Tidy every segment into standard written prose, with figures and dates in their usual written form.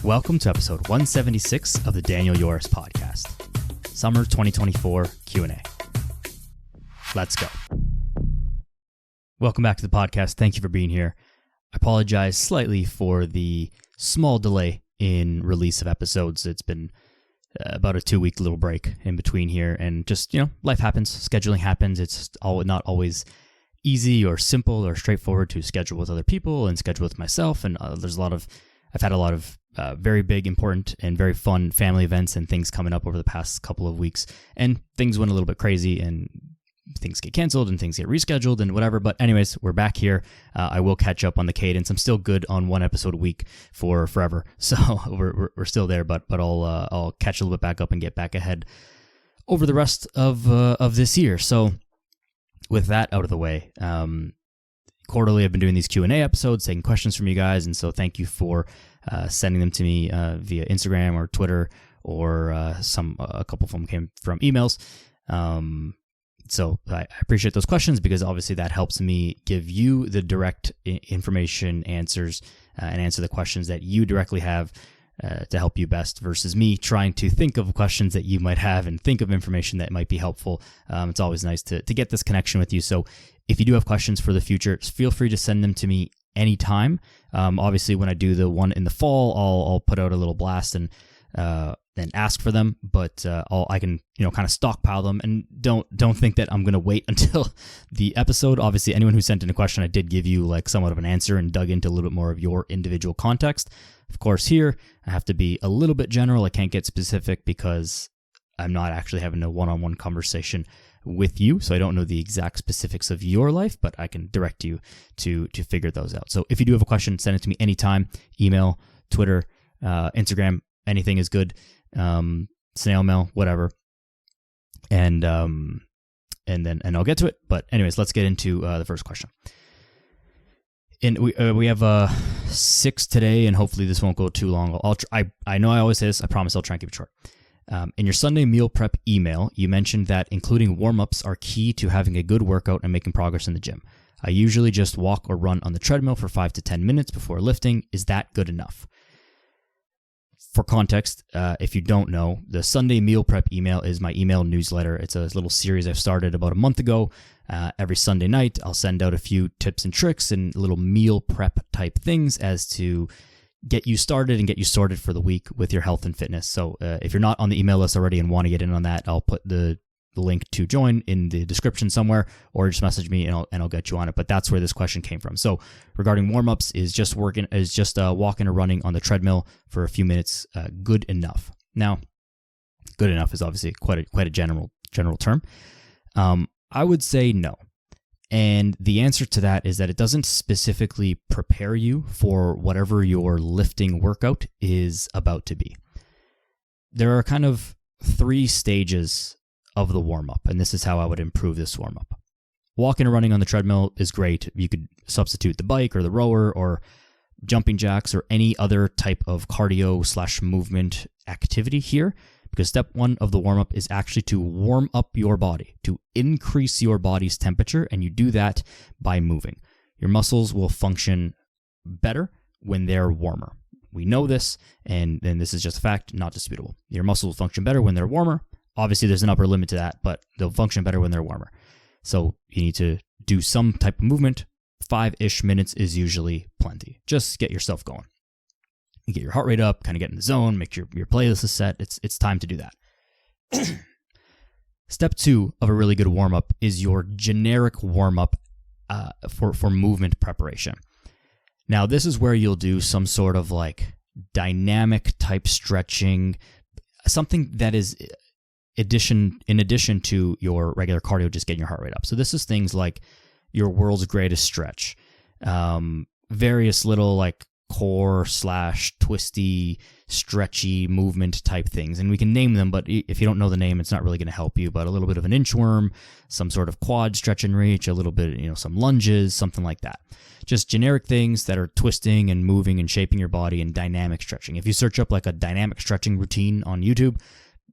Welcome to episode 176 of the Daniel Yoris podcast, Summer 2024 Q&A. Let's go. Welcome back to the podcast. Thank you for being here. I apologize slightly for the small delay in release of episodes. It's been about a 2-week little break in between here, and just, life happens, scheduling happens. It's not always easy or simple or straightforward to schedule with other people and schedule with myself, and I've had a lot of very big, important, and very fun family events and things coming up over the past couple of weeks, and things went a little bit crazy, and things get canceled and things get rescheduled and whatever. But anyways, we're back here. I will catch up on the cadence. I'm still good on one episode a week for forever, so we're still there. But I'll catch a little bit back up and get back ahead over the rest of this year. So with that out of the way, quarterly I've been doing these Q&A episodes, taking questions from you guys, and so thank you for sending them to me via Instagram or Twitter, or a couple of them came from emails. So I appreciate those questions, because obviously that helps me give you the direct information answers and answer the questions that you directly have to help you best, versus me trying to think of questions that you might have and think of information that might be helpful. It's always nice to get this connection with you. So if you do have questions for the future, feel free to send them to me anytime. Obviously, when I do the one in the fall, I'll put out a little blast and ask for them, but I can kind of stockpile them, and don't think that I'm gonna wait until the episode. Obviously, anyone who sent in a question, I did give you somewhat of an answer and dug into a little bit more of your individual context. Of course, here I have to be a little bit general. I can't get specific because I'm not actually having a one-on-one conversation with you, so I don't know the exact specifics of your life, but I can direct you to figure those out. So if you do have a question, send it to me anytime. Email, Twitter, Instagram, anything is good. Snail mail, whatever, and I'll get to it. But anyways, let's get into the first question. And we have 6 today, and hopefully this won't go too long. I know I always say this. I promise I'll try and keep it short. In your Sunday meal prep email, you mentioned that including warm-ups are key to having a good workout and making progress in the gym. I usually just walk or run on the treadmill for 5 to 10 minutes before lifting. Is that good enough? For context, if you don't know, the Sunday meal prep email is my email newsletter. It's a little series I've started about a month ago. Every Sunday night, I'll send out a few tips and tricks and little meal prep type things as to get you started and get you sorted for the week with your health and fitness. So if you're not on the email list already and want to get in on that, I'll put the link to join in the description somewhere, or just message me and I'll get you on it. But that's where this question came from. So regarding warm-ups, is just walking or running on the treadmill for a few minutes good enough? Now, good enough is obviously quite a general term. I would say no. And the answer to that is that it doesn't specifically prepare you for whatever your lifting workout is about to be. There are kind of 3 stages of the warm-up, and this is how I would improve this warm-up. Walking or running on the treadmill is great. You could substitute the bike or the rower or jumping jacks or any other type of cardio/movement activity here, because step 1 of the warm-up is actually to warm up your body, to increase your body's temperature, and you do that by moving. Your muscles will function better when they're warmer. We know this, and this is just a fact, not disputable. Your muscles will function better when they're warmer. Obviously, there's an upper limit to that, but they'll function better when they're warmer. So you need to do some type of movement. 5-ish minutes is usually plenty. Just get yourself going. You get your heart rate up, kind of get in the zone, make sure your playlist is set. It's time to do that. Step 2 of a really good warm-up is your generic warm-up for movement preparation. Now, this is where you'll do some sort of dynamic type stretching, something that is in addition to your regular cardio, just getting your heart rate up. So this is things like your world's greatest stretch, various little core/twisty, stretchy movement type things. And we can name them, but if you don't know the name, it's not really going to help you. But a little bit of an inchworm, some sort of quad stretch and reach, a little bit, some lunges, something like that. Just generic things that are twisting and moving and shaping your body, and dynamic stretching. If you search up a dynamic stretching routine on YouTube,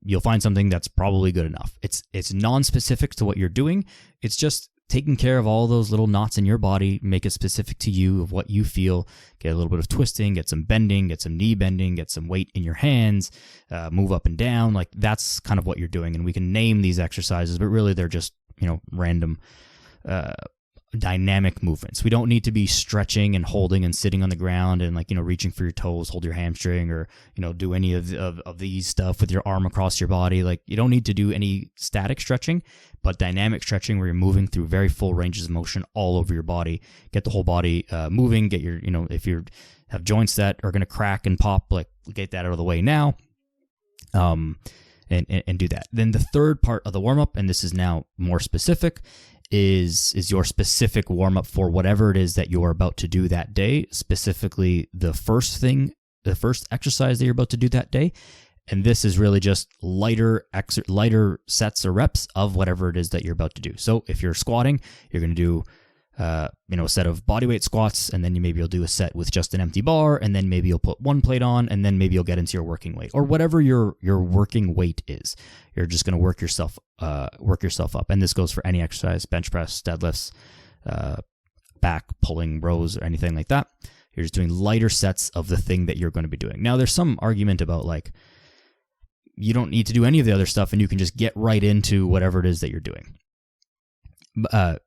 you'll find something that's probably good enough. It's non-specific to what you're doing. It's just taking care of all those little knots in your body, make it specific to you of what you feel, get a little bit of twisting, get some bending, get some knee bending, get some weight in your hands, move up and down. Like that's kind of what you're doing. And we can name these exercises, but really they're just, random dynamic movements. We don't need to be stretching and holding and sitting on the ground and reaching for your toes, hold your hamstring, or do any of these stuff with your arm across your body. Like you don't need to do any static stretching, but dynamic stretching where you're moving through very full ranges of motion all over your body. Get the whole body moving. Get your if you have joints that are going to crack and pop, like get that out of the way now. And do that. Then the third part of the warm up, and this is now more specific, is your specific warm up for whatever it is that you're about to do that day, specifically the first exercise that you're about to do that day. And this is really just lighter sets or reps of whatever it is that you're about to do. So if you're squatting, you're going to do a set of bodyweight squats, and then maybe you'll do a set with just an empty bar, and then maybe you'll put one plate on, and then maybe you'll get into your working weight, or whatever your working weight is. You're just going to work yourself up, and this goes for any exercise: bench press, deadlifts, back pulling, rows, or anything like that. You're just doing lighter sets of the thing that you're going to be doing. Now, there's some argument about you don't need to do any of the other stuff, and you can just get right into whatever it is that you're doing.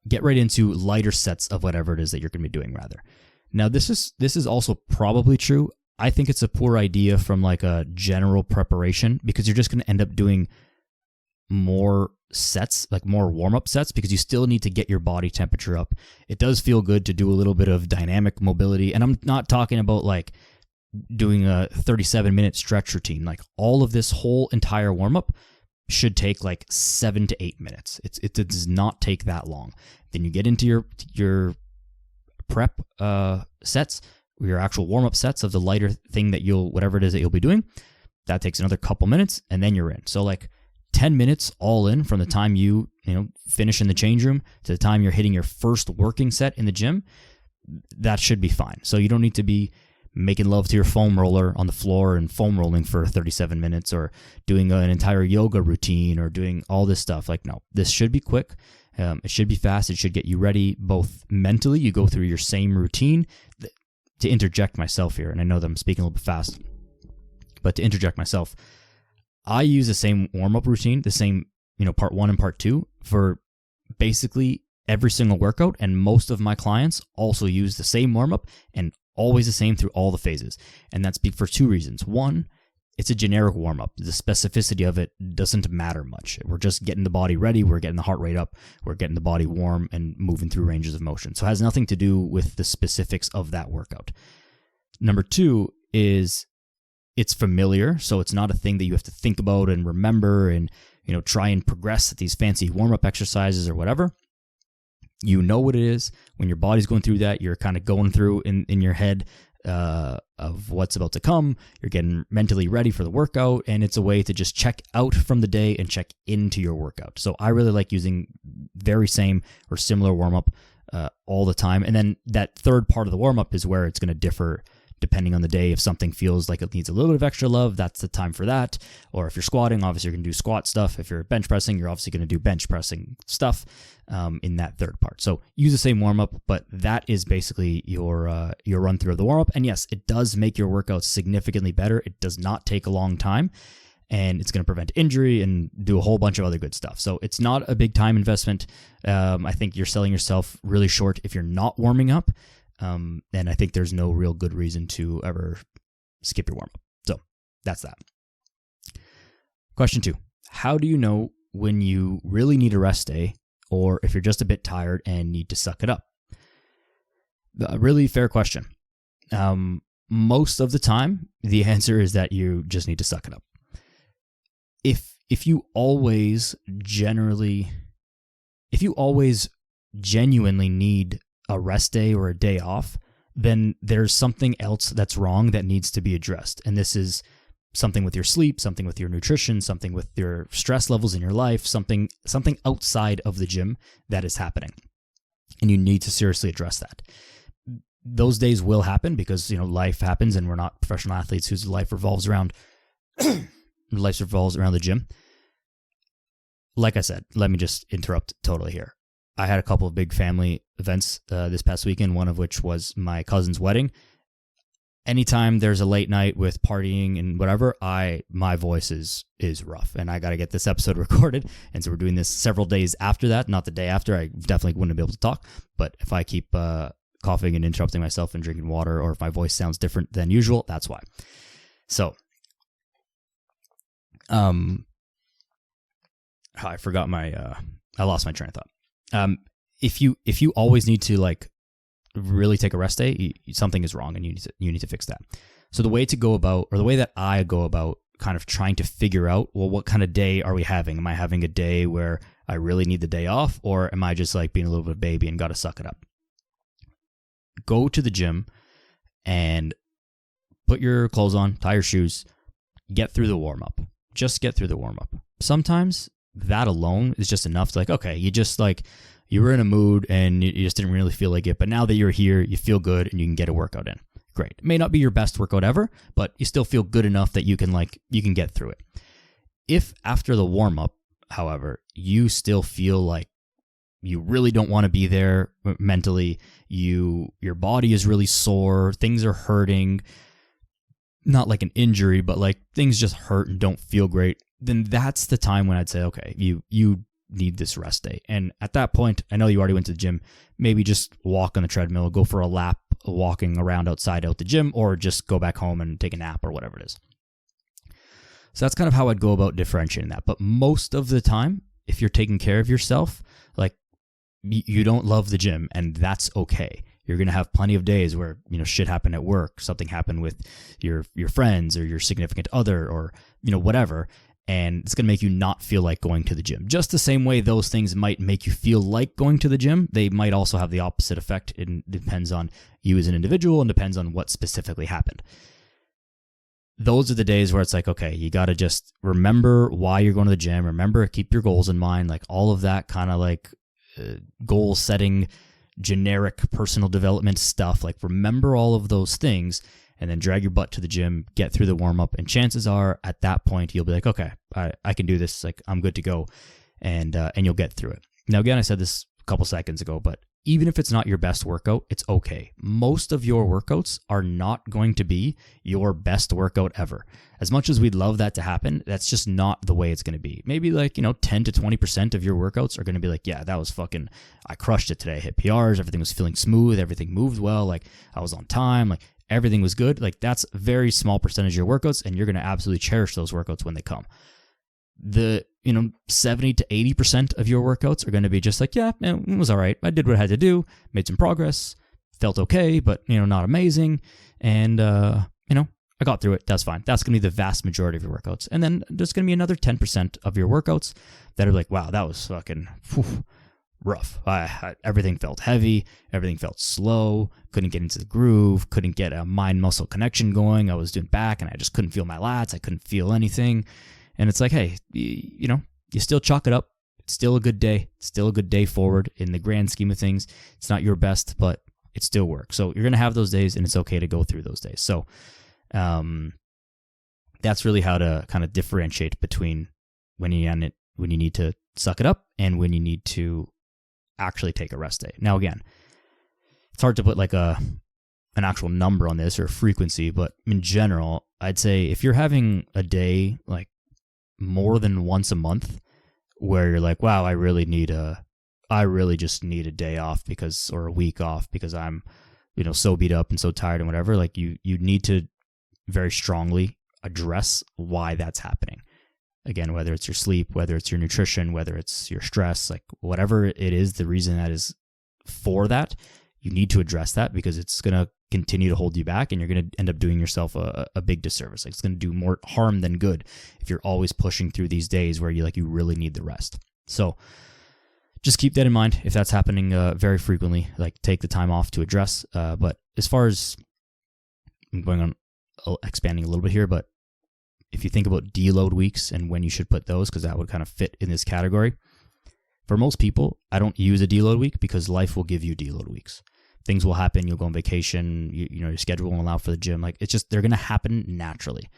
Get right into lighter sets of whatever it is that you're going to be doing, rather. Now, this is also probably true. I think it's a poor idea from a general preparation, because you're just going to end up doing more sets, more warm-up sets, because you still need to get your body temperature up. It does feel good to do a little bit of dynamic mobility, and I'm not talking about doing a 37-minute stretch routine. All of this whole entire warm-up should take 7 to 8 minutes. It does not take that long. Then you get into your prep sets, your actual warm-up sets of the lighter thing that whatever it is that you'll be doing. That takes another couple minutes, and then you're in. So 10 minutes all in from the time you finish in the change room to the time you're hitting your first working set in the gym. That should be fine. So you don't need to be making love to your foam roller on the floor and foam rolling for 37 minutes, or doing an entire yoga routine, or doing all this stuff. No, this should be quick. It should be fast. It should get you ready both mentally. You go through your same routine. To interject myself here, and I know that I'm speaking a little bit fast, but to interject myself, I use the same warm-up routine, the same, part 1 and part 2 for basically every single workout, and most of my clients also use the same warm-up and always the same through all the phases. And that's for 2 reasons. One, it's a generic warm-up. The specificity of it doesn't matter much. We're just getting the body ready. We're getting the heart rate up. We're getting the body warm and moving through ranges of motion. So it has nothing to do with the specifics of that workout. Number 2 is it's familiar. So it's not a thing that you have to think about and remember and, try and progress at these fancy warm-up exercises or whatever. You know what it is. When your body's going through that, you're kind of going through in your head of what's about to come. You're getting mentally ready for the workout, and it's a way to just check out from the day and check into your workout. So I really like using very same or similar warm-up all the time. And then that third part of the warm-up is where it's going to differ depending on the day. If something feels like it needs a little bit of extra love, that's the time for that. Or if you're squatting, obviously you're going to do squat stuff. If you're bench pressing, you're obviously going to do bench pressing stuff in that third part. So use the same warm-up, but that is basically your run through of the warm-up. And yes, it does make your workouts significantly better. It does not take a long time, and it's going to prevent injury and do a whole bunch of other good stuff. So it's not a big time investment. I think you're selling yourself really short if you're not warming up. And I think there's no real good reason to ever skip your warm-up. So that's that. Question 2. How do you know when you really need a rest day, or if you're just a bit tired and need to suck it up? A really fair question. Most of the time, the answer is that you just need to suck it up. If you always genuinely need a rest day or a day off, then there's something else that's wrong that needs to be addressed. And this is something with your sleep, something with your nutrition, something with your stress levels in your life, something outside of the gym that is happening. And you need to seriously address that. Those days will happen because, life happens, and we're not professional athletes whose life revolves around the gym. Like I said, let me just interrupt totally here. I had a couple of big family events this past weekend, one of which was my cousin's wedding. Anytime there's a late night with partying and whatever, my voice is rough, and I got to get this episode recorded. And so we're doing this several days after that, not the day after. I definitely wouldn't be able to talk, but if I keep coughing and interrupting myself and drinking water, or if my voice sounds different than usual, that's why. So, I forgot I lost my train of thought. If you always need to like really take a rest day, something is wrong, and you need to fix that. So the way that I go about kind of trying to figure out, well, what kind of day are we having? Am I having a day where I really need the day off, or am I just like being a little bit of a baby and got to suck it up? Go to the gym and put your clothes on, tie your shoes, get through the warm-up. Just get through the warm-up. Sometimes that alone is just enough to like, okay, you were in a mood and you just didn't really feel like it, but now that you're here, you feel good and you can get a workout in. Great. It may not be your best workout ever, but you still feel good enough that you can get through it. If after the warm-up, however, you still feel like you really don't want to be there mentally, your body is really sore, things are hurting, not like an injury, but like things just hurt and don't feel great, then that's the time when I'd say, okay, you need this rest day. And at that point, I know you already went to the gym, maybe just walk on the treadmill, go for a lap walking around outside out the gym, or just go back home and take a nap or whatever it is. So that's kind of how I'd go about differentiating that. But most of the time, if you're taking care of yourself, like you don't love the gym, and that's okay. You're going to have plenty of days where, shit happened at work, something happened with your friends or your significant other, or, whatever. And it's going to make you not feel like going to the gym. Just the same way those things might make you feel like going to the gym, they might also have the opposite effect. It depends on you as an individual and depends on what specifically happened. Those are the days where it's like, okay, you got to just remember why you're going to the gym. Remember, keep your goals in mind, like all of that kind of like goal setting, generic personal development stuff. Like remember all of those things, and then drag your butt to the gym, get through the warm-up, and chances are at that point you'll be like, okay, I can do this, like I'm good to go, and you'll get through it. Now again, I said this a couple seconds ago, but even if it's not your best workout, it's okay. Most of your workouts are not going to be your best workout ever. As much as we'd love that to happen, that's just not the way it's going to be. Maybe like, 10 to 20% of your workouts are going to be like, yeah, that was I crushed it today. I hit PRs, everything was feeling smooth, everything moved well, like I was on time, like everything was good. Like that's a very small percentage of your workouts, and you're going to absolutely cherish those workouts when they come. The 70 to 80% of your workouts are going to be just like, yeah, it was all right. I did what I had to do, made some progress, felt okay, but not amazing. And, I got through it. That's fine. That's going to be the vast majority of your workouts. And then there's going to be another 10% of your workouts that are like, wow, that was fucking rough. Everything felt heavy. Everything felt slow. Couldn't get into the groove. Couldn't get a mind-muscle connection going. I was doing back and I just couldn't feel my lats. I couldn't feel anything. And it's like, hey, you still chalk it up. It's still a good day. It's still a good day forward in the grand scheme of things. It's not your best, but it still works. So you're going to have those days, and it's okay to go through those days. So that's really how to kind of differentiate between when you need to suck it up and when you need to actually take a rest day. Now, again, it's hard to put like an actual number on this or frequency, but in general, I'd say if you're having a day like more than once a month where you're like, wow, I really just need a day off or a week off because I'm, so beat up and so tired and whatever, like you need to very strongly address why that's happening. Again, whether it's your sleep, whether it's your nutrition, whether it's your stress, like whatever it is, the reason that is for that, you need to address that because it's going to continue to hold you back and you're going to end up doing yourself a big disservice. Like it's going to do more harm than good if you're always pushing through these days where you really need the rest. So just keep that in mind if that's happening very frequently, like take the time off to address. But as far as I'm going on expanding a little bit here, but if you think about deload weeks and when you should put those, because that would kind of fit in this category. For most people, I don't use a deload week because life will give you deload weeks. Things will happen. You'll go on vacation. Your schedule won't allow for the gym. Like it's just, they're going to happen naturally.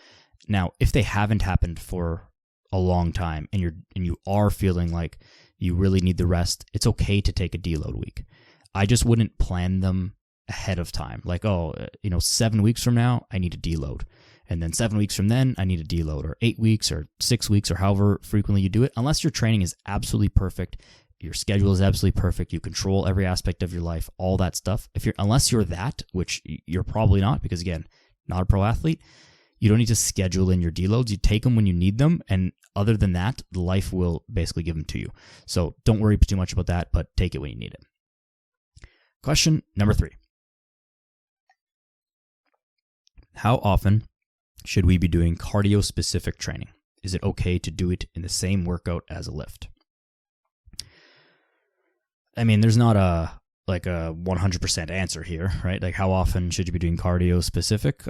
Now, if they haven't happened for a long time and you are feeling like, you really need the rest, it's okay to take a deload week. I just wouldn't plan them ahead of time. Like, 7 weeks from now, I need a deload. And then 7 weeks from then, I need a deload, or 8 weeks or 6 weeks or however frequently you do it. Unless your training is absolutely perfect, your schedule is absolutely perfect, you control every aspect of your life, all that stuff. Unless you're that, which you're probably not, because again, not a pro athlete, you don't need to schedule in your deloads. You take them when you need them. And other than that, life will basically give them to you. So don't worry too much about that, but take it when you need it. Question number 3. How often should we be doing cardio-specific training? Is it okay to do it in the same workout as a lift? I mean, there's not a 100% answer here, right? Like, how often should you be doing cardio-specific?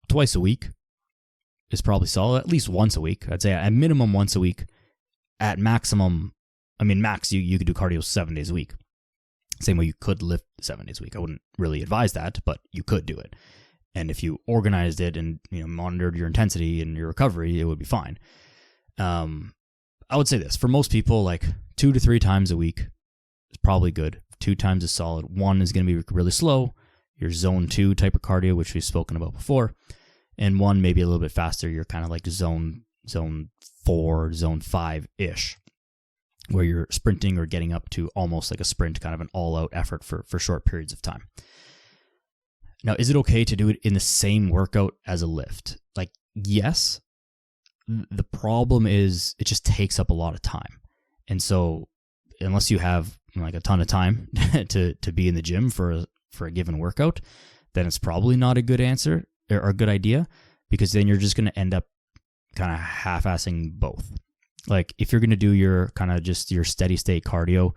Twice a week is probably solid. At least once a week. I'd say at minimum once a week. At maximum, max, you could do cardio 7 days a week. Same way you could lift 7 days a week. I wouldn't really advise that, but you could do it. And if you organized it and monitored your intensity and your recovery, it would be fine. I would say this. For most people, like 2 to 3 times a week is probably good. 2 times is solid. 1 is going to be really slow. Your zone 2 type of cardio, which we've spoken about before. And 1 maybe a little bit faster. You're kind of like zone 4, zone 5-ish, where you're sprinting or getting up to almost like a sprint, kind of an all-out effort for short periods of time. Now, is it okay to do it in the same workout as a lift? Like, yes. The problem is it just takes up a lot of time. And so unless you have like a ton of time to be in the gym for a given workout, then it's probably not a good answer or a good idea, because then you're just going to end up kind of half-assing both. Like, if you're going to do your kind of just your steady state cardio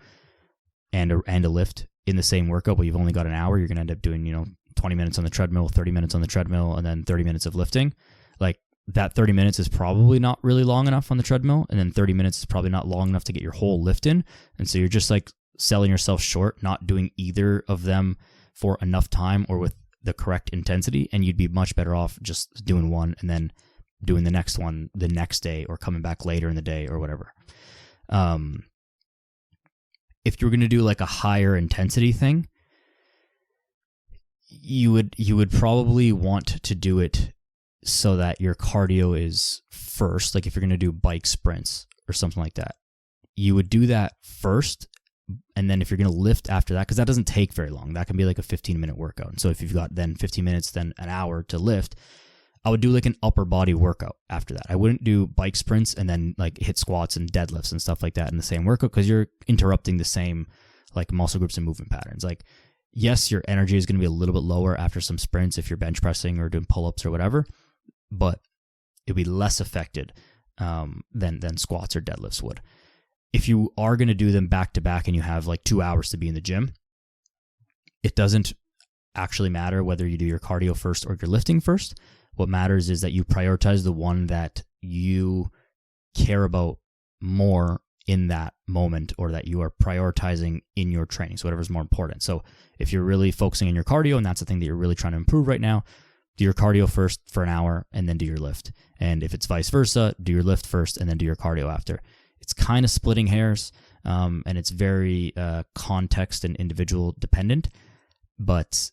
and a lift in the same workout, but you've only got an hour, you're going to end up doing, 20 minutes on the treadmill, 30 minutes on the treadmill, and then 30 minutes of lifting. Like, that 30 minutes is probably not really long enough on the treadmill, and then 30 minutes is probably not long enough to get your whole lift in. And so you're just like selling yourself short, not doing either of them for enough time or with the correct intensity, and you'd be much better off just doing one and then doing the next one the next day, or coming back later in the day or whatever. If you're going to do like a higher intensity thing, you would probably want to do it so that your cardio is first. Like, if you're going to do bike sprints or something like that, you would do that first. And then if you're going to lift after that, because that doesn't take very long, that can be like a 15-minute workout. And so if you've got then 15 minutes, then an hour to lift, I would do like an upper body workout after that. I wouldn't do bike sprints and then like hit squats and deadlifts and stuff like that in the same workout, because you're interrupting the same like muscle groups and movement patterns. Like, yes, your energy is going to be a little bit lower after some sprints if you're bench pressing or doing pull-ups or whatever, but it'd be less affected than squats or deadlifts would. If you are going to do them back to back and you have like 2 hours to be in the gym, it doesn't actually matter whether you do your cardio first or your lifting first. What matters is that you prioritize the one that you care about more in that moment, or that you are prioritizing in your training. So whatever's more important. So if you're really focusing on your cardio and that's the thing that you're really trying to improve right now, do your cardio first for an hour and then do your lift. And if it's vice versa, do your lift first and then do your cardio after. It's kind of splitting hairs, and it's very context and individual dependent. But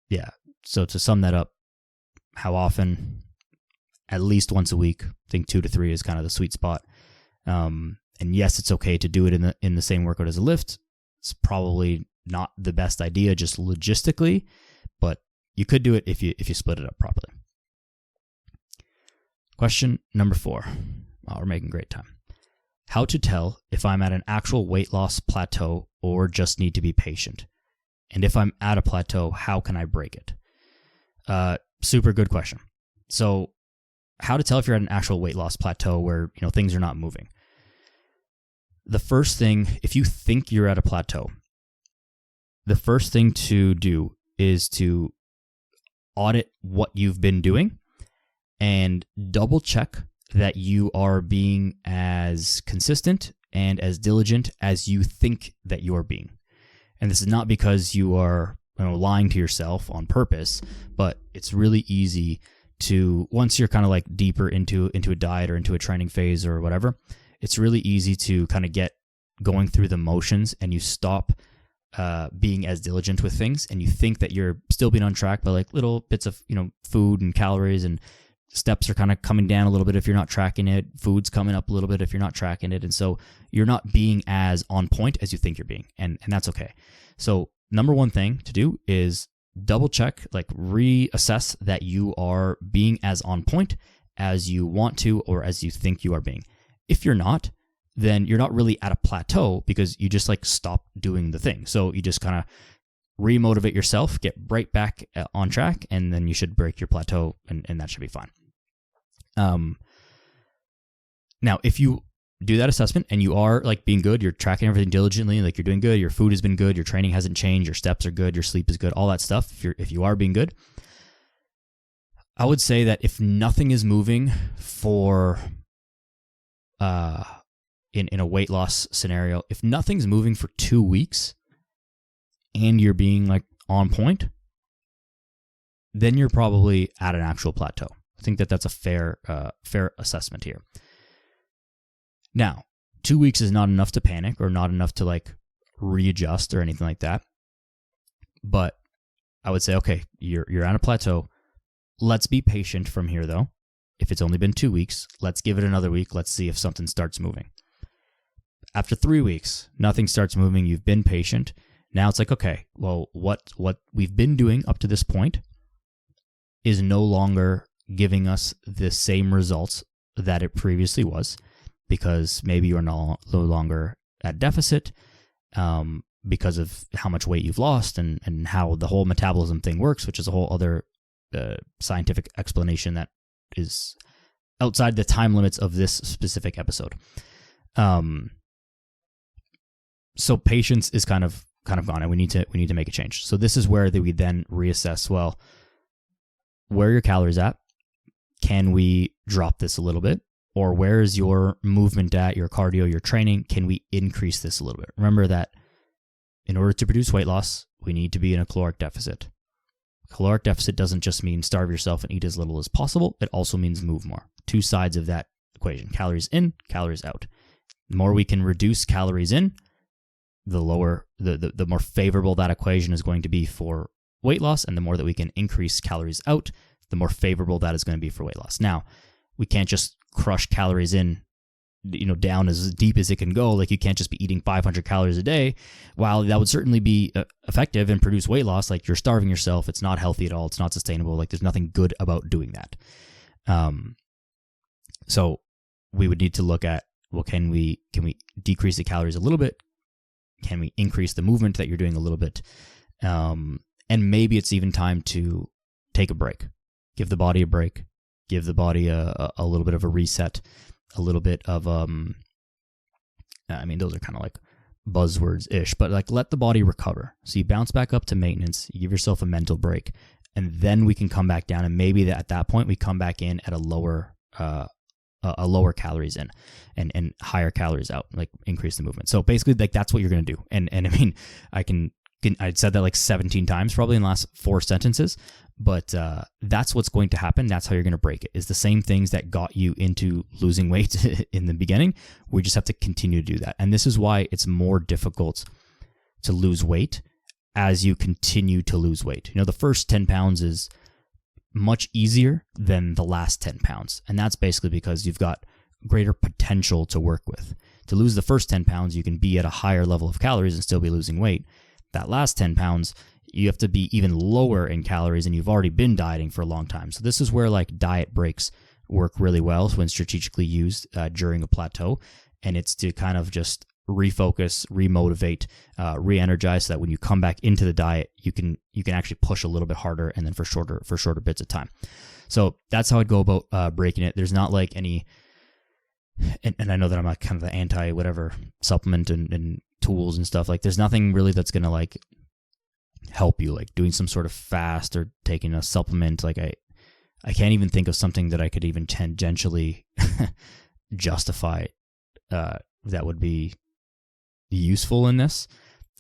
yeah, so to sum that up, how often? At least once a week. I think 2 to 3 is kind of the sweet spot. And yes, it's okay to do it in the same workout as a lift. It's probably not the best idea just logistically, but you could do it if you split it up properly. Question number 4. Wow, we're making great time. How to tell if I'm at an actual weight loss plateau or just need to be patient? And if I'm at a plateau, how can I break it? Super good question. So how to tell if you're at an actual weight loss plateau where things are not moving? The first thing, if you think you're at a plateau, the first thing to do is to audit what you've been doing and double check that you are being as consistent and as diligent as you think that you are being. And this is not because you are lying to yourself on purpose, but it's really easy to, once you're kind of like deeper into a diet or into a training phase or whatever, it's really easy to kind of get going through the motions, and you stop being as diligent with things, and you think that you're still being on track by like little bits of, food and calories, and steps are kind of coming down a little bit if you're not tracking it. Food's coming up a little bit if you're not tracking it. And so you're not being as on point as you think you're being. And that's okay. So number one thing to do is double check, like reassess that you are being as on point as you want to, or as you think you are being. If you're not, then you're not really at a plateau, because you just like stop doing the thing. So you just kind of remotivate yourself, get right back on track, and then you should break your plateau, and that should be fine. Now, if you do that assessment and you are like being good, you're tracking everything diligently, like you're doing good, your food has been good, your training hasn't changed, your steps are good, your sleep is good, all that stuff, if you are being good, I would say that if nothing is moving for in a weight loss scenario, if nothing's moving for 2 weeks and you're being like on point, then you're probably at an actual plateau. I think that that's a fair assessment here. Now, 2 weeks is not enough to panic, or not enough to like readjust or anything like that. But I would say, okay, you're at a plateau. Let's be patient from here, though. If it's only been 2 weeks, let's give it another week. Let's see if something starts moving. After 3 weeks, nothing starts moving. You've been patient. Now it's like, okay, well, what we've been doing up to this point is no longer giving us the same results that it previously was, because maybe you're no longer at deficit because of how much weight you've lost, and how the whole metabolism thing works, which is a whole other scientific explanation that is outside the time limits of this specific episode. So patience is kind of gone, and we need to make a change. So this is where we then reassess, well, where are your calories at? Can we drop this a little bit? Or where is your movement at, your cardio, your training? Can we increase this a little bit? Remember that in order to produce weight loss, we need to be in a caloric deficit. Caloric deficit doesn't just mean starve yourself and eat as little as possible. It also means move more. Two sides of that equation: calories in, calories out. The more we can reduce calories in, the more favorable that equation is going to be for weight loss, and the more that we can increase calories out, the more favorable that is going to be for weight loss. Now, we can't just crush calories in, down as deep as it can go. Like, you can't just be eating 500 calories a day. While that would certainly be effective and produce weight loss, like, you're starving yourself. It's not healthy at all. It's not sustainable. Like, there's nothing good about doing that. So we would need to look at, well, can we decrease the calories a little bit? Can we increase the movement that you're doing a little bit? And maybe it's even time to take a break. Give the body a break. Give the body a little bit of a reset, a little bit of, those are kind of like buzzwords-ish, but like, let the body recover. So you bounce back up to maintenance, you give yourself a mental break, and then we can come back down, and maybe at that point we come back in at a lower calories in and higher calories out, like increase the movement. So basically, like, that's what you're going to do. And I'd said that like 17 times probably in the last 4 sentences, but that's what's going to happen. That's how you're going to break it. Is the same things that got you into losing weight in the beginning. We just have to continue to do that. And this is why it's more difficult to lose weight as you continue to lose weight. The first 10 pounds is much easier than the last 10 pounds. And that's basically because you've got greater potential to work with. To lose the first 10 pounds, you can be at a higher level of calories and still be losing weight. That last 10 pounds, you have to be even lower in calories, and you've already been dieting for a long time. So this is where like diet breaks work really well when strategically used during a plateau. And it's to kind of just refocus, remotivate, re-energize, so that when you come back into the diet, you can actually push a little bit harder, and then for shorter bits of time. So that's how I'd go about breaking it. There's not like any, and I know that I'm like kind of the anti whatever supplement and tools and stuff. Like, there's nothing really that's gonna like help you, like doing some sort of fast or taking a supplement. Like, I can't even think of something that I could even tangentially justify that would be useful in this.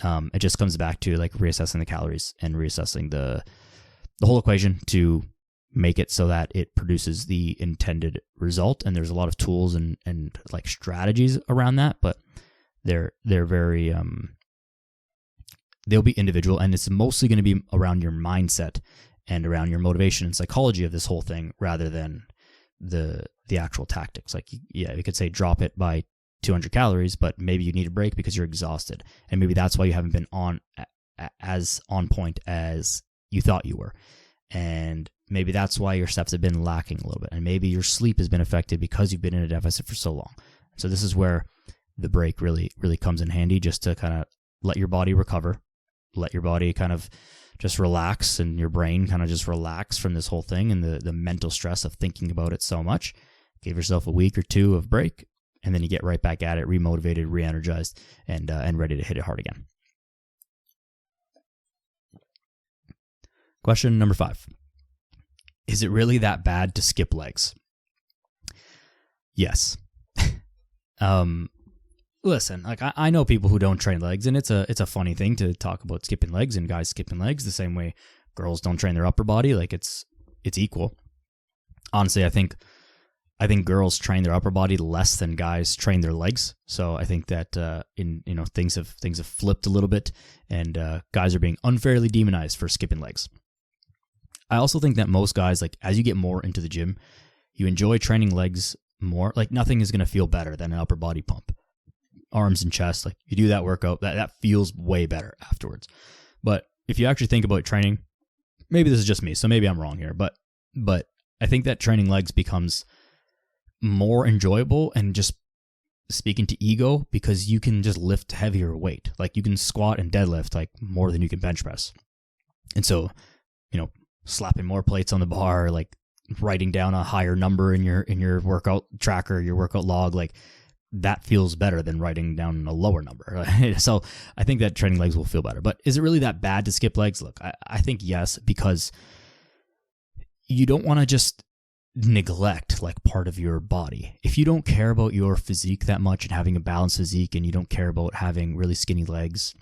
It just comes back to like reassessing the calories and reassessing the whole equation to make it so that it produces the intended result. And there's a lot of tools and like strategies around that, but they're very, they'll be individual, and it's mostly going to be around your mindset and around your motivation and psychology of this whole thing rather than the actual tactics. Like, yeah, you could say drop it by 200 calories, but maybe you need a break because you're exhausted. And maybe that's why you haven't been as on point as you thought you were. And maybe that's why your steps have been lacking a little bit. And maybe your sleep has been affected because you've been in a deficit for so long. So this is where the break really, really comes in handy, just to kind of let your body recover, let your body kind of just relax, and your brain kind of just relax from this whole thing and the mental stress of thinking about it so much. Give yourself a week or two of break, and then you get right back at it, remotivated, re-energized, and ready to hit it hard again. Question number 5. Is it really that bad to skip legs? Yes. Listen, like I know people who don't train legs, and it's a funny thing to talk about skipping legs and guys skipping legs the same way girls don't train their upper body. Like it's equal. Honestly, I think girls train their upper body less than guys train their legs. So I think that things have flipped a little bit, and guys are being unfairly demonized for skipping legs. I also think that most guys, like as you get more into the gym, you enjoy training legs more. Like nothing is going to feel better than an upper body pump. Arms and chest, like you do that workout, that feels way better afterwards. But if you actually think about training, maybe this is just me, so maybe I'm wrong here, but I think that training legs becomes more enjoyable, and just speaking to ego, because you can just lift heavier weight. Like you can squat and deadlift like more than you can bench press. And so, slapping more plates on the bar, like writing down a higher number in your workout tracker, your workout log, like that feels better than writing down a lower number. So I think that training legs will feel better. But is it really that bad to skip legs? Look, I think yes, because you don't want to just neglect like part of your body. If you don't care about your physique that much and having a balanced physique, and you don't care about having really skinny legs,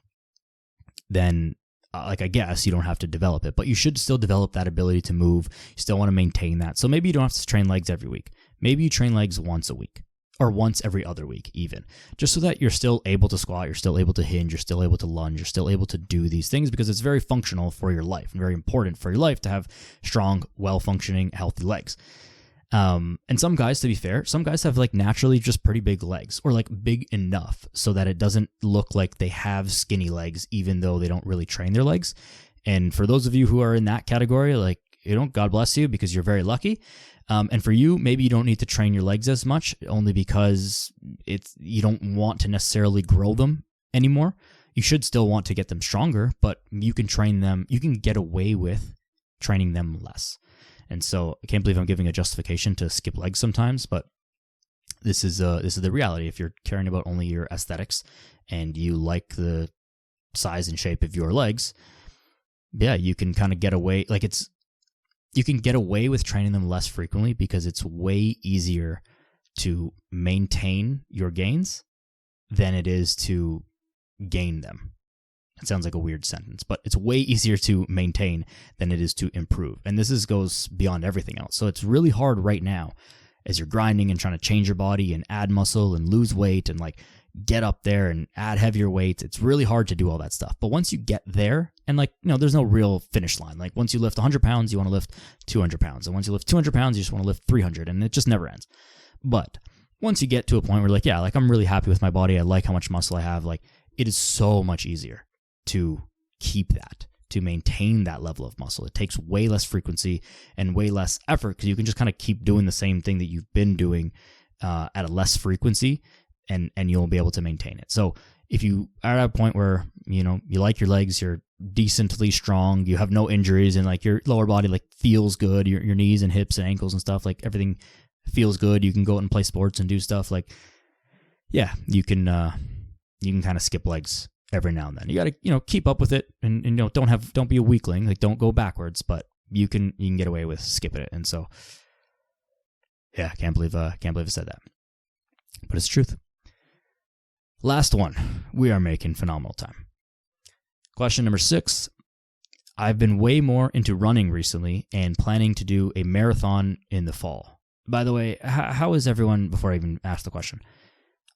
then I guess you don't have to develop it, but you should still develop that ability to move. You still want to maintain that. So maybe you don't have to train legs every week. Maybe you train legs once a week, or once every other week even, just so that you're still able to squat, you're still able to hinge, you're still able to lunge, you're still able to do these things, because it's very functional for your life and very important for your life to have strong, well-functioning, healthy legs. And some guys, to be fair, some guys have like naturally just pretty big legs, or like big enough so that it doesn't look like they have skinny legs, even though they don't really train their legs. And for those of you who are in that category, like, God bless you, because you're very lucky. And for you, maybe you don't need to train your legs as much, only because you don't want to necessarily grow them anymore. You should still want to get them stronger, but you can train them. You can get away with training them less. And so I can't believe I'm giving a justification to skip legs sometimes, but this is the reality. If you're caring about only your aesthetics and you like the size and shape of your legs, yeah, you can kind of get away. You can get away with training them less frequently, because it's way easier to maintain your gains than it is to gain them. It sounds like a weird sentence, but it's way easier to maintain than it is to improve. And this goes beyond everything else. So it's really hard right now as you're grinding and trying to change your body and add muscle and lose weight and like get up there and add heavier weights. It's really hard to do all that stuff. But once you get there, and there's no real finish line. Like once you lift 100 pounds, you want to lift 200 pounds. And once you lift 200 pounds, you just want to lift 300, and it just never ends. But once you get to a point where I'm really happy with my body, I like how much muscle I have, like it is so much easier to keep that, to maintain that level of muscle. It takes way less frequency and way less effort, because you can just kind of keep doing the same thing that you've been doing at a less frequency, and you'll be able to maintain it. So if you are at a point where, you like your legs, you're decently strong, you have no injuries, and like your lower body like feels good, your knees and hips and ankles and stuff, like everything feels good, you can go out and play sports and do stuff, like, yeah, you can kind of skip legs every now and then. You got to, keep up with it, and don't be a weakling, like don't go backwards, but you can get away with skipping it. And so, yeah, can't believe I said that, but it's the truth. Last one. We are making phenomenal time. Question number 6. I've been way more into running recently and planning to do a marathon in the fall. By the way, how is everyone, before I even ask the question,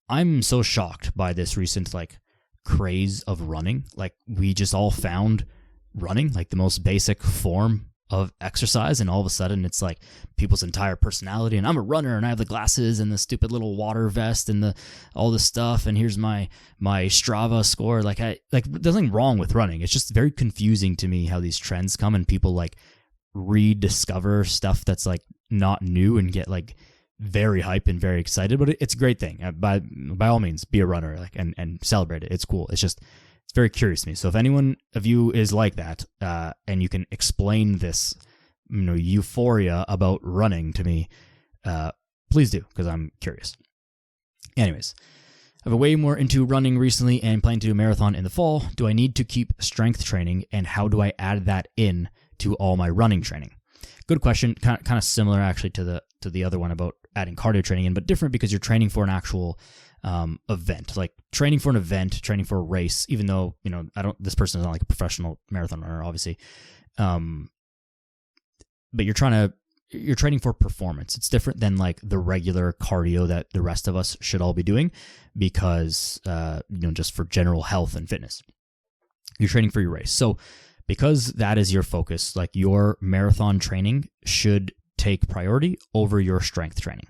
I'm so shocked by this recent craze of running. Like, we just all found running like the most basic form of exercise, and all of a sudden it's like people's entire personality, and I'm a runner and I have the glasses and the stupid little water vest and all this stuff, and here's my Strava score. There's nothing wrong with running. It's just very confusing to me how these trends come and people rediscover stuff that's not new and get very hype and very excited. But it's a great thing. By all means, be a runner and celebrate it. It's cool. It's very curious to me. So if anyone of you is like that, and you can explain this, euphoria about running to me, please do, because I'm curious. Anyways, I've been way more into running recently and planning to do a marathon in the fall. Do I need to keep strength training, and how do I add that in to all my running training? Good question. Kind of similar actually to the other one about adding cardio training in, but different because you're training for an actual event, like training for an event, training for a race, even though, this person is not a professional marathon runner, obviously. But you're training for performance. It's different than the regular cardio that the rest of us should all be doing because, just for general health and fitness. You're training for your race. So because that is your focus, your marathon training should take priority over your strength training.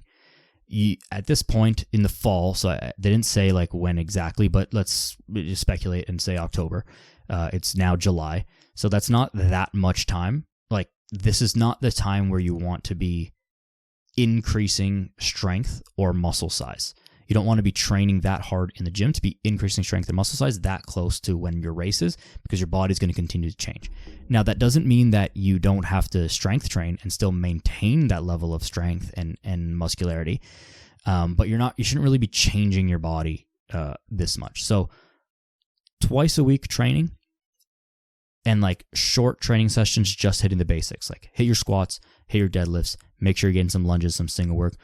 At this point in the fall, so they didn't say when exactly, but let's just speculate and say October. It's now July, so that's not that much time. This is not the time where you want to be increasing strength or muscle size. You don't want to be training that hard in the gym to be increasing strength and muscle size that close to when your race is, because your body's going to continue to change. Now, that doesn't mean that you don't have to strength train and still maintain that level of strength and muscularity, but you shouldn't really be changing your body this much. So twice a week training and short training sessions, just hitting the basics, hit your squats, hit your deadlifts, make sure you're getting some lunges, some single work.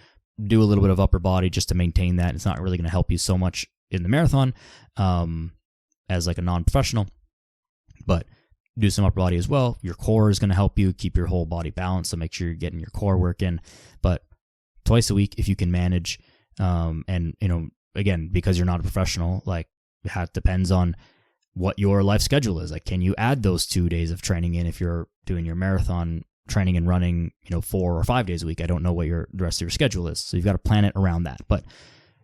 Do a little bit of upper body just to maintain that. It's not really going to help you so much in the marathon as a non-professional, but do some upper body as well. Your core is going to help you keep your whole body balanced, so make sure you're getting your core work in. But twice a week, if you can manage, and again, because you're not a professional, that depends on what your life schedule is. Can you add those 2 days of training in if you're doing your marathon training and running, 4 or 5 days a week? I don't know what the rest of your schedule is. So you've got to plan it around that. But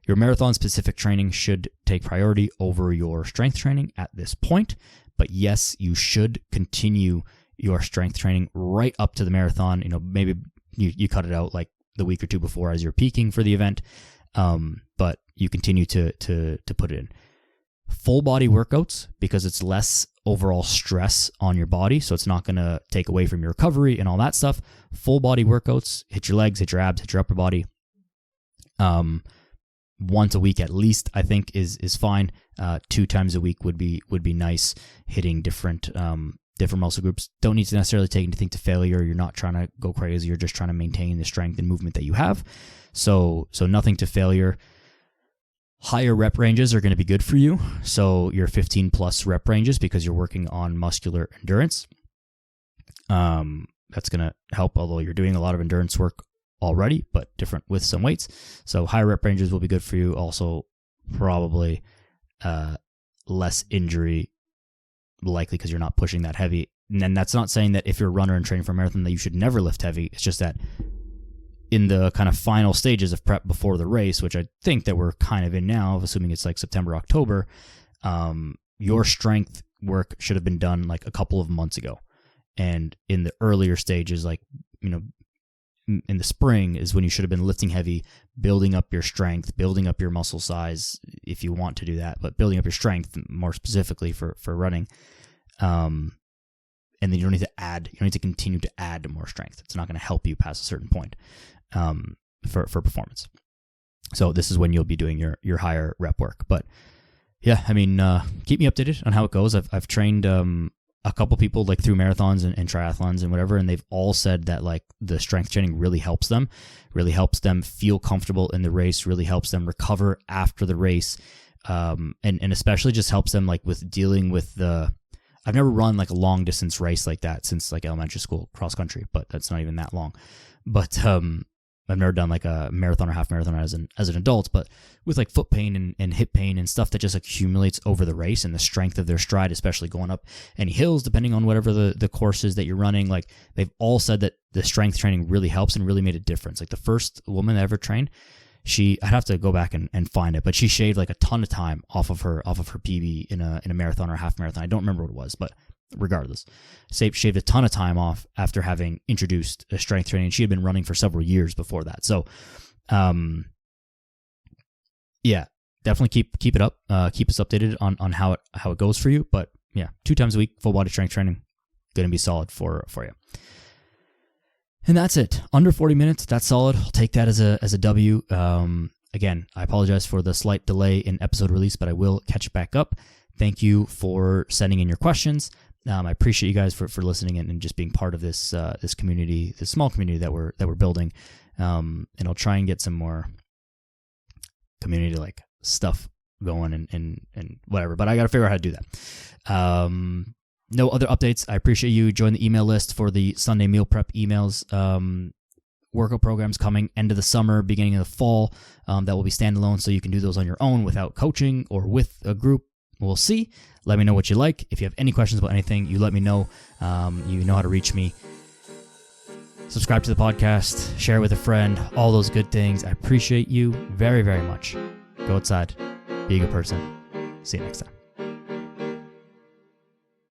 your marathon specific training should take priority over your strength training at this point. But yes, you should continue your strength training right up to the marathon. Maybe you cut it out the week or two before as you're peaking for the event. But you continue to put it in. Full body workouts, because it's less overall stress on your body, so it's not going to take away from your recovery and all that stuff. Full body workouts, hit your legs, hit your abs, hit your upper body. Once a week at least, I think is fine. 2 times a week would be nice. Hitting different muscle groups. Don't need to necessarily take anything to failure. You're not trying to go crazy. You're just trying to maintain the strength and movement that you have. So nothing to failure. Higher rep ranges are going to be good for you. So your 15 plus rep ranges, because you're working on muscular endurance. That's going to help, although you're doing a lot of endurance work already, but different with some weights. So higher rep ranges will be good for you. Also, probably less injury likely because you're not pushing that heavy. And that's not saying that if you're a runner and training for a marathon that you should never lift heavy. It's just that in the kind of final stages of prep before the race, which I think that we're kind of in now, assuming it's September, October, your strength work should have been done a couple of months ago. And in the earlier stages, in the spring is when you should have been lifting heavy, building up your strength, building up your muscle size if you want to do that, but building up your strength more specifically for running. And then you don't need to continue to add more strength. It's not going to help you past a certain point for performance. So this is when you'll be doing your higher rep work. But yeah, keep me updated on how it goes. I've trained a couple people through marathons and triathlons and whatever, and they've all said that the strength training really helps them feel comfortable in the race, really helps them recover after the race, and especially just helps them with dealing with I've never run like a long distance race like that since like elementary school cross country, but that's not even that long. But I've never done like a marathon or half marathon as an adult, but with like foot pain and hip pain and stuff that just accumulates over the race and the strength of their stride, especially going up any hills, depending on whatever the course is that you're running, like they've all said that the strength training really helps and really made a difference. Like the first woman I ever trained, I'd have to go back and find it, but she shaved like a ton of time off of her PB in a marathon or a half marathon. I don't remember what it was, but regardless, shaved a ton of time off after having introduced a strength training. She had been running for several years before that. So, yeah, definitely keep it up. Keep us updated on how it goes for you. But yeah, 2 times a week, full body strength training, going to be solid for you. And that's it. Under 40 minutes, that's solid. I'll take that as a W. Again, I apologize for the slight delay in episode release, but I will catch it back up. Thank you for sending in your questions. I appreciate you guys for listening and just being part of this community, this small community that we're building. And I'll try and get some more community like stuff going and whatever. But I got to figure out how to do that. No other updates. I appreciate you. Join the email list for the Sunday meal prep emails. Workout programs coming end of the summer, beginning of the fall. That will be standalone, so you can do those on your own without coaching or with a group. We'll see. Let me know what you like. If you have any questions about anything, you let me know. You know how to reach me. Subscribe to the podcast. Share with a friend. All those good things. I appreciate you very, very much. Go outside. Be a good person. See you next time.